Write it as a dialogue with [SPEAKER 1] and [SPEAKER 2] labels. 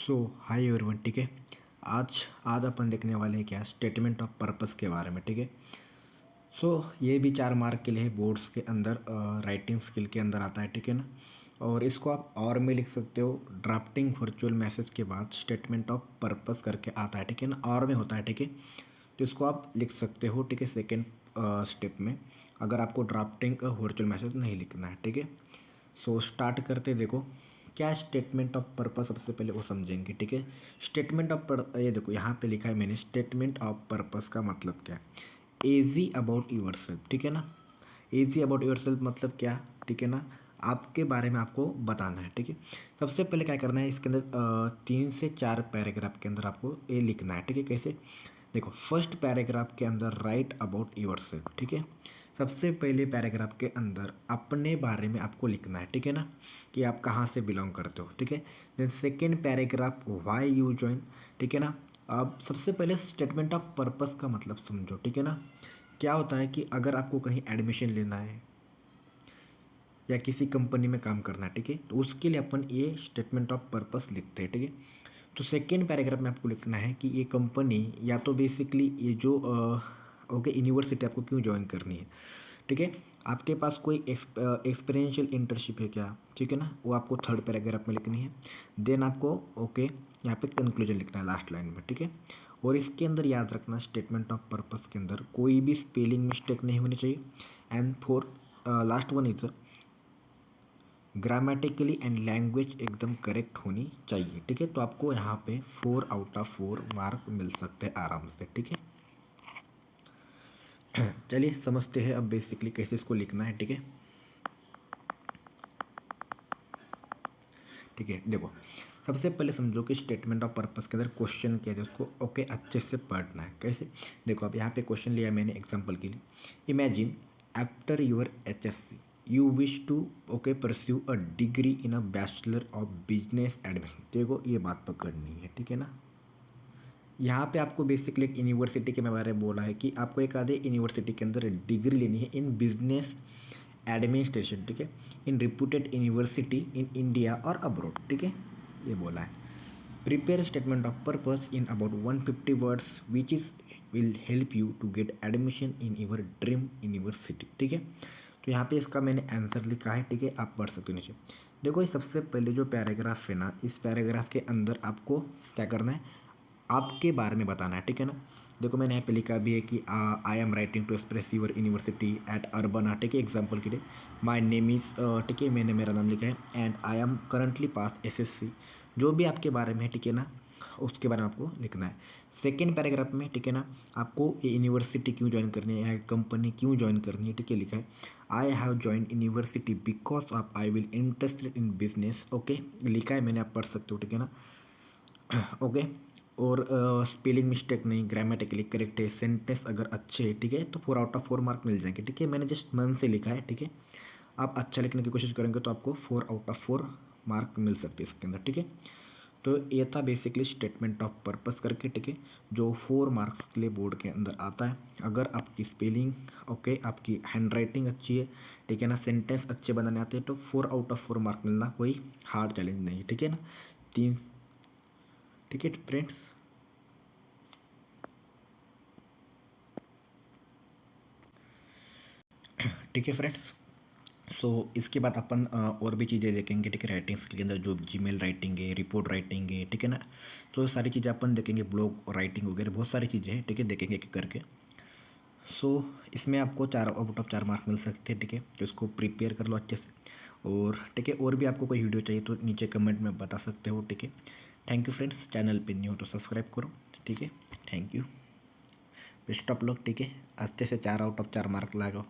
[SPEAKER 1] सो hi everyone. ठीक है, आज आज अपन देखने वाले हैं क्या, स्टेटमेंट ऑफ पर्पस के बारे में। ठीक है, सो ये भी 4 मार्क के लिए बोर्ड्स के अंदर राइटिंग स्किल के अंदर आता है। ठीक है ना, और इसको आप और में लिख सकते हो। ड्राफ्टिंग वर्चुअल मैसेज के बाद स्टेटमेंट ऑफ पर्पस करके आता है। ठीक है ना, और में होता है। ठीक है, तो इसको आप लिख सकते हो। ठीक है, सेकेंड स्टेप में अगर आपको ड्राफ्टिंग वर्चुअल मैसेज नहीं लिखना है। ठीक है, सो स्टार्ट करते। देखो क्या स्टेटमेंट ऑफ पर्पस, सबसे पहले वो समझेंगे। ठीक है, स्टेटमेंट ऑफ ये देखो यहाँ पे लिखा है मैंने, स्टेटमेंट ऑफ पर्पस का मतलब क्या है, एजी अबाउट यूर सेल्फ। ठीक है ना, एजी अबाउट यूर सेल्फ मतलब क्या। ठीक है ना, आपके बारे में आपको बताना है। ठीक है, सबसे पहले क्या करना है, इसके अंदर 3 से 4 पैराग्राफ के अंदर आपको ये लिखना है। ठीक है, कैसे, देखो फर्स्ट पैराग्राफ के अंदर राइट अबाउट यूर सेल्फ। ठीक है, सबसे पहले पैराग्राफ के अंदर अपने बारे में आपको लिखना है। ठीक है ना, कि आप कहाँ से बिलोंग करते हो। ठीक है, then second paragraph why you join. ठीक है ना, अब सबसे पहले स्टेटमेंट ऑफ पर्पस का मतलब समझो। ठीक है ना, क्या होता है कि अगर आपको कहीं एडमिशन लेना है या किसी कंपनी में काम करना है, ठीक है, तो उसके लिए अपन ये स्टेटमेंट ऑफ पर्पस लिखते हैं। ठीक है, तो सेकेंड पैराग्राफ में आपको लिखना है कि ये कंपनी या तो बेसिकली ये जो ओके यूनिवर्सिटी आपको क्यों ज्वाइन करनी है। ठीक है, आपके पास कोई एक्सपीरियंशियल इंटर्नशिप है क्या। ठीक है ना, वो आपको थर्ड पैराग्राफ में लिखनी है। देन आपको ओके यहाँ पे कंक्लूजन लिखना है लास्ट लाइन में। ठीक है, और इसके अंदर याद रखना, स्टेटमेंट ऑफ पर्पस के अंदर कोई भी स्पेलिंग मिस्टेक नहीं होनी चाहिए। And four last one is grammatically and language एकदम करेक्ट होनी चाहिए। ठीक है, तो आपको यहाँ पे 4 आउट ऑफ 4 मार्क मिल सकते हैं आराम से। ठीक है, चलिए समझते हैं अब बेसिकली कैसे इसको लिखना है। ठीक है, ठीक है, देखो सबसे पहले समझो कि स्टेटमेंट ऑफ पर्पस के अंदर क्वेश्चन क्या है, उसको ओके अच्छे से पढ़ना है। कैसे, देखो अब यहाँ पे क्वेश्चन लिया मैंने एग्जांपल के लिए, imagine after your HSC you wish to okay pursue a degree in a bachelor of business admission. देखो ये बात पकड़नी है। ठीक है ना, यहाँ पे आपको बेसिकली एक यूनिवर्सिटी के बारे में बोला है कि आपको एक आधे यूनिवर्सिटी के अंदर डिग्री लेनी है इन बिजनेस एडमिनिस्ट्रेशन। ठीक है, in reputed university in India और अब्रॉड। ठीक है, ये बोला है। Prepare statement of purpose in about 150 words which is will help you to get admission in your dream university. ठीक है, तो यहाँ पे इसका मैंने आंसर लिखा है। ठीक है, आप पढ़ सकते हो नीचे। देखो ये सबसे पहले जो पैराग्राफ है ना, इस पैराग्राफ के अंदर आपको क्या करना है, आपके बारे में बताना है। ठीक है ना, देखो मैंने यहाँ पे लिखा भी है कि I am writing to express your university at urban. ठीक है, एग्जाम्पल के लिए माई नेम इज़, ठीक है, मैंने मेरा नाम लिखा है, and I am currently pass SSC। जो भी आपके बारे में है, ठीक है ना, उसके बारे में आपको लिखना है। सेकेंड पैराग्राफ में, ठीक है ना, आपको ये यूनिवर्सिटी क्यों ज्वाइन करनी है या कंपनी क्यों ज्वाइन करनी है। ठीक है, लिखा है I have join university because of I will interested in business. Okay, लिखा है मैंने, आप पढ़ सकते हो। ठीक है ना, ओके, और स्पेलिंग मिस्टेक नहीं, ग्रामेटिकली करेक्ट है, सेंटेंस अगर अच्छे है, ठीक है, तो 4 आउट ऑफ 4 मार्क मिल जाएंगे। ठीक है, मैंने जस्ट मन से लिखा है। ठीक है, आप अच्छा लिखने की कोशिश करेंगे तो आपको 4 आउट ऑफ 4 मार्क मिल सकते हैं इसके अंदर। ठीक है, तो ये था बेसिकली स्टेटमेंट ऑफ पर्पस करके। ठीक है, जो 4 मार्क्स के लिए बोर्ड के अंदर आता है। अगर आपकी स्पेलिंग ओके, आपकी हैंड राइटिंग अच्छी है, ठीक है ना, सेंटेंस अच्छे बनाने आते हैं, तो 4 आउट ऑफ 4 मार्क मिलना कोई हार्ड चैलेंज नहीं है। ठीक है ना, 3। ठीक है फ्रेंड्स, ठीक है फ्रेंड्स, सो इसके बाद अपन और भी चीज़ें देखेंगे। ठीक है, राइटिंग्स के अंदर जो जीमेल राइटिंग है, रिपोर्ट राइटिंग है, ठीक है ना, तो सारी चीज़ें अपन देखेंगे, ब्लॉग राइटिंग वगैरह बहुत सारी चीज़ें हैं। ठीक है, देखेंगे एक एक करके। सो इसमें आपको 4 आउट ऑफ 4 मार्क मिल सकते हैं। ठीक है, तो इसको प्रिपेयर कर लो अच्छे से। और ठीक है, और भी आपको कोई वीडियो चाहिए तो नीचे कमेंट में बता सकते हो। ठीक है, थैंक यू फ्रेंड्स, चैनल पे न्यू हो तो सब्सक्राइब करो। ठीक है, thank you, best of luck. ठीक है, अच्छे से 4 आउट ऑफ 4 मार्क लगाओ।